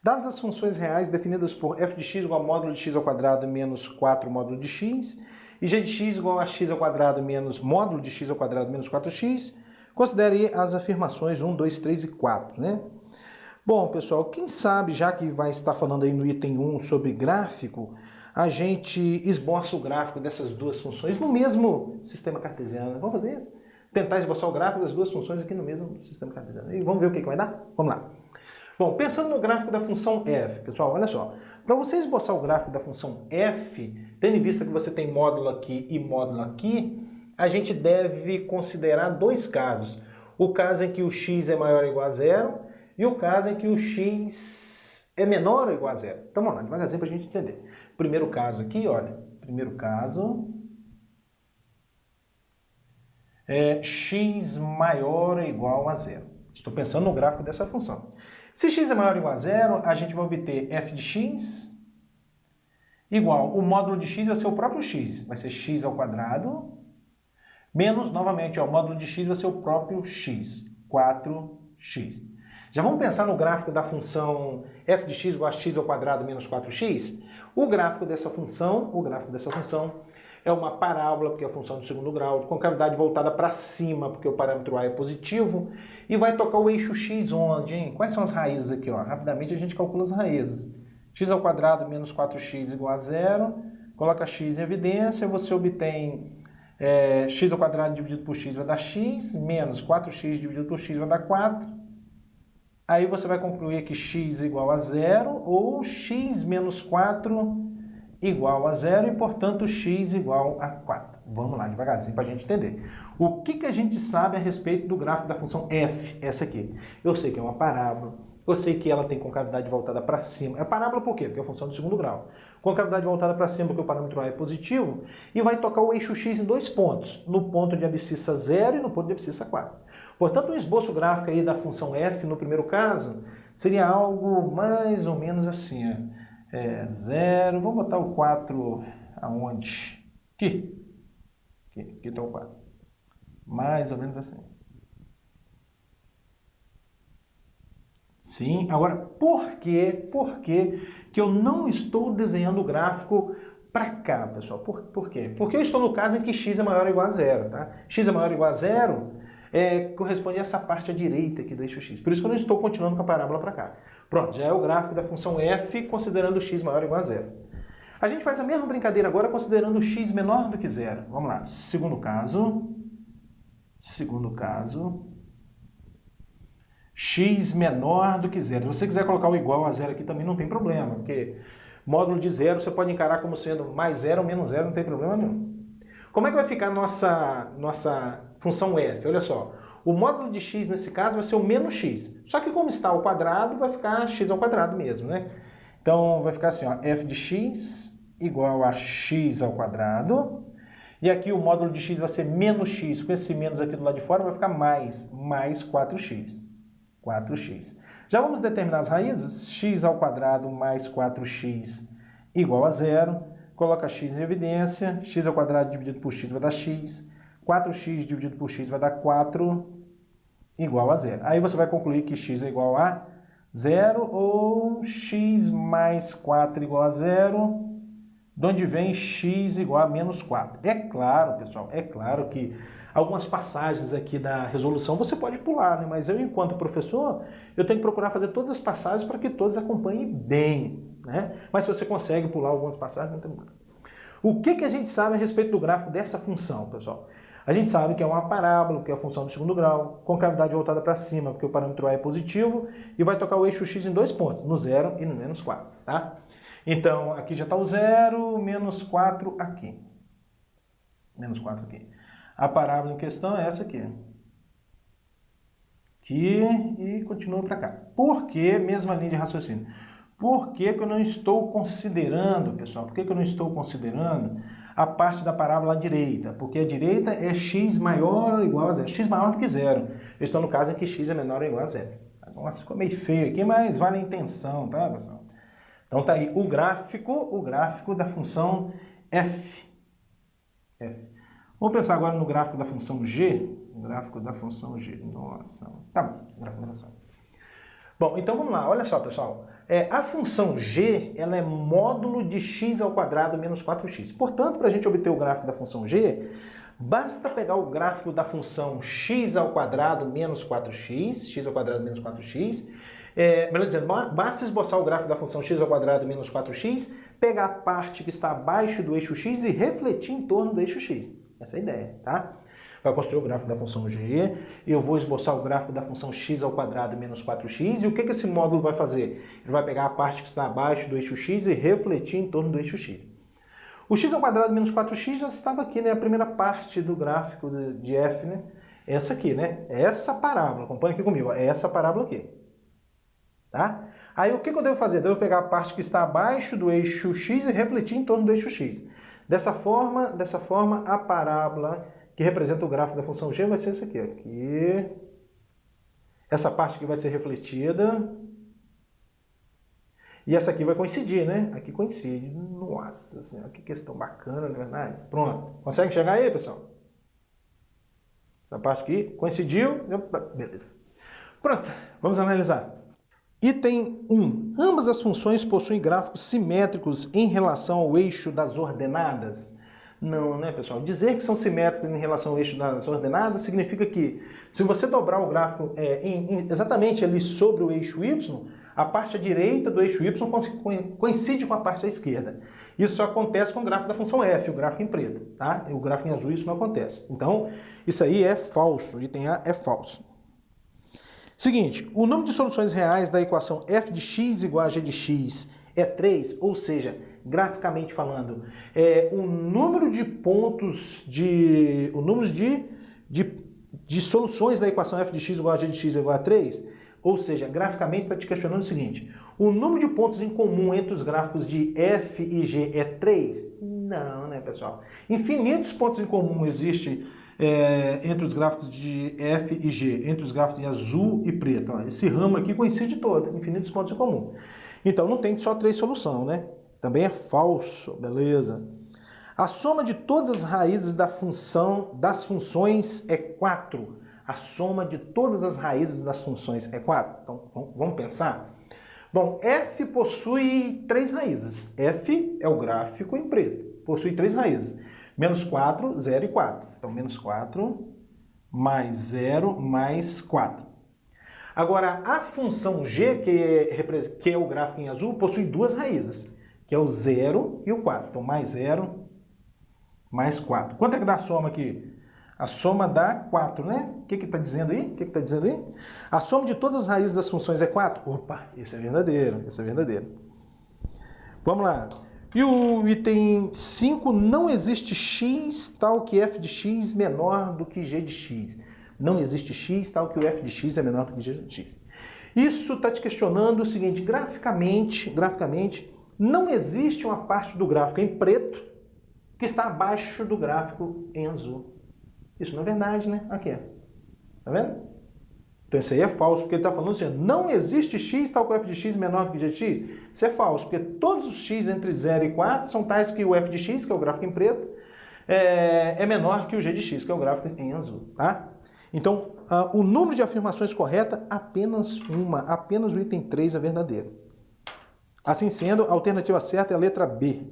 Dadas as funções reais definidas por f de x igual a módulo de x ao quadrado menos 4 módulo de x, e g de x igual a x ao quadrado menos módulo de x ao quadrado menos 4x, considere as afirmações 1, 2, 3 e 4, né? Bom, pessoal, quem sabe, já que vai estar falando aí no item 1 sobre gráfico, a gente esboça o gráfico dessas duas funções no mesmo sistema cartesiano. Vamos fazer isso? Tentar esboçar o gráfico das duas funções aqui no mesmo sistema cartesiano. E vamos ver o que vai dar? Vamos lá. Bom, pensando no gráfico da função f, pessoal, olha só. Para você esboçar o gráfico da função f, tendo em vista que você tem módulo aqui e módulo aqui, a gente deve considerar dois casos. O caso em que o x é maior ou igual a zero e o caso em que o x é menor ou igual a zero. Então vamos lá, devagarzinho para a gente entender. Primeiro caso aqui, olha. Primeiro caso é x maior ou igual a zero. Estou pensando no gráfico dessa função. Se x é maior ou igual a zero, a gente vai obter f de x igual, o módulo de x vai ser o próprio x, vai ser x ao quadrado, menos, novamente, o módulo de x vai ser o próprio x, 4x. Já vamos pensar no gráfico da função f de x igual a x ao quadrado menos 4x? O gráfico dessa função é uma parábola, porque é a função do segundo grau, de concavidade voltada para cima, porque o parâmetro a é positivo, e vai tocar o eixo x onde, hein? Quais são as raízes aqui? Ó? Rapidamente a gente calcula as raízes. X ao quadrado menos 4x igual a zero, coloca x em evidência, você obtém x ao quadrado dividido por x vai dar x, menos 4x dividido por x vai dar 4. Aí você vai concluir que x igual a zero, ou x menos 4 igual a zero, e, portanto, x igual a 4. Vamos lá, devagarzinho, para a gente entender. O que a gente sabe a respeito do gráfico da função f, essa aqui? Eu sei que é uma parábola, eu sei que ela tem concavidade voltada para cima. É parábola por quê? Porque é a função do segundo grau. Concavidade voltada para cima, porque o parâmetro a é positivo, e vai tocar o eixo x em dois pontos, no ponto de abscissa 0 e no ponto de abscissa 4. Portanto, o esboço gráfico aí da função f, no primeiro caso, seria algo mais ou menos assim, ó. 0, vamos botar o 4 aonde? Aqui está o 4. Mais ou menos assim. Sim, agora, por que eu não estou desenhando o gráfico para cá, pessoal? Por quê? Porque eu estou no caso em que x é maior ou igual a zero, tá? X é maior ou igual a zero corresponde a essa parte à direita aqui do eixo x. Por isso que eu não estou continuando com a parábola para cá. Pronto, já é o gráfico da função f considerando x maior ou igual a zero. A gente faz a mesma brincadeira agora considerando x menor do que zero. Vamos lá, segundo caso, x menor do que zero. Se você quiser colocar o igual a zero aqui também não tem problema, porque módulo de zero você pode encarar como sendo mais zero ou menos zero, não tem problema nenhum. Como é que vai ficar a nossa função f? Olha só, o módulo de x nesse caso vai ser o menos x. Só que como está ao quadrado, vai ficar x ao quadrado mesmo, né? Então vai ficar assim, ó, f de x igual a x ao quadrado. E aqui o módulo de x vai ser menos x. Com esse menos aqui do lado de fora vai ficar mais 4x. 4x. Já vamos determinar as raízes. X ao quadrado mais 4x igual a zero. Coloca x em evidência, x ao quadrado dividido por x vai dar x, 4x dividido por x vai dar 4 igual a zero. Aí você vai concluir que x é igual a zero ou x mais 4 igual a zero, de onde vem x igual a menos 4. É claro, pessoal, é claro que algumas passagens aqui da resolução você pode pular, né? Mas eu, enquanto professor, eu tenho que procurar fazer todas as passagens para que todos acompanhem bem, né? Mas se você consegue pular algumas passagens, não tem problema. O que a gente sabe a respeito do gráfico dessa função, pessoal? A gente sabe que é uma parábola, que é a função do segundo grau, concavidade voltada para cima, porque o parâmetro a é positivo, e vai tocar o eixo x em dois pontos, no 0 e no menos 4, tá? Então, aqui já está o 0, menos 4 aqui. Menos 4 aqui. A parábola em questão é essa aqui. Aqui e continua para cá. Por que, mesma linha de raciocínio? Por que eu não estou considerando, pessoal, por que eu não estou considerando a parte da parábola à direita? Porque a direita é x maior ou igual a zero. X maior do que zero. Eu estou no caso em que x é menor ou igual a zero. Nossa, ficou meio feio aqui, mas vale a intenção, tá, pessoal? Então tá aí o gráfico da função f. Vamos pensar agora no gráfico da função g. O gráfico da função g. Nossa, tá bom, o gráfico da função. Bom, então vamos lá, olha só, pessoal. A função g, ela é módulo de x ao quadrado menos 4x. Portanto, para a gente obter o gráfico da função g, basta pegar o gráfico da função x ao quadrado menos 4x, x ao quadrado menos 4x, melhor dizendo, basta esboçar o gráfico da função x ao quadrado menos 4x, pegar a parte que está abaixo do eixo x e refletir em torno do eixo x. Essa é a ideia, tá? Vai construir o gráfico da função g, eu vou esboçar o gráfico da função x ao quadrado menos 4x, e o que esse módulo vai fazer? Ele vai pegar a parte que está abaixo do eixo x e refletir em torno do eixo x. O x ao quadrado menos 4x já estava aqui, né? A primeira parte do gráfico de f, né? Essa aqui, né? Essa parábola, acompanha aqui comigo, é essa parábola aqui. Tá? Aí o que eu devo fazer? Eu devo pegar a parte que está abaixo do eixo x e refletir em torno do eixo x. Dessa forma, a parábola que representa o gráfico da função g vai ser essa aqui. Essa parte aqui vai ser refletida. E essa aqui vai coincidir, né? Aqui coincide. Nossa Senhora, que questão bacana, não é verdade? Pronto. Consegue chegar aí, pessoal? Essa parte aqui coincidiu. Beleza. Pronto, vamos analisar. Item 1. Ambas as funções possuem gráficos simétricos em relação ao eixo das ordenadas? Não, né, pessoal? Dizer que são simétricos em relação ao eixo das ordenadas significa que, se você dobrar o gráfico exatamente ali sobre o eixo y, a parte à direita do eixo y coincide com a parte à esquerda. Isso só acontece com o gráfico da função f, o gráfico em preto, tá? O gráfico em azul isso não acontece. Então, isso aí é falso, item A é falso. Seguinte, o número de soluções reais da equação f de x igual a g de x é 3, ou seja, graficamente falando, o número de pontos o número de soluções da equação f de x igual a g de x igual a 3, ou seja, graficamente está te questionando o seguinte, o número de pontos em comum entre os gráficos de f e g é 3? Não, né, pessoal? Infinitos pontos em comum existem entre os gráficos de f e g, entre os gráficos de azul e preto. Ó, esse ramo aqui coincide todo, infinitos pontos em comum. Então não tem só 3 soluções, né? Também é falso, beleza? A soma de todas as raízes das funções é 4. A soma de todas as raízes das funções é 4. Então vamos pensar? Bom, f possui 3 raízes. F é o gráfico em preto. Possui 3 raízes. Menos 4, 0 e 4. Então, menos 4 mais 0 mais 4. Agora, a função g, que é o gráfico em azul, possui 2 raízes, que é o 0 e o 4. Então, mais 0, mais 4. Quanto é que dá a soma aqui? A soma dá 4, né? O que está dizendo aí? A soma de todas as raízes das funções é 4? Opa, esse é verdadeiro, Vamos lá. E o item 5, não existe x tal que f de x menor do que g de x. Não existe x tal que o f de x é menor do que g de x. Isso está te questionando o seguinte, graficamente, não existe uma parte do gráfico em preto que está abaixo do gráfico em azul. Isso não é verdade, né? Aqui, ó. Tá vendo? Então isso aí é falso, porque ele está falando assim, não existe x tal que o f de x menor do que g de x. Isso é falso, porque todos os x entre 0 e 4 são tais que o f de x, que é o gráfico em preto, é menor que o g de x, que é o gráfico em azul, tá? Então, o número de afirmações correta, apenas uma, apenas o item 3 é verdadeiro. Assim sendo, a alternativa certa é a letra B.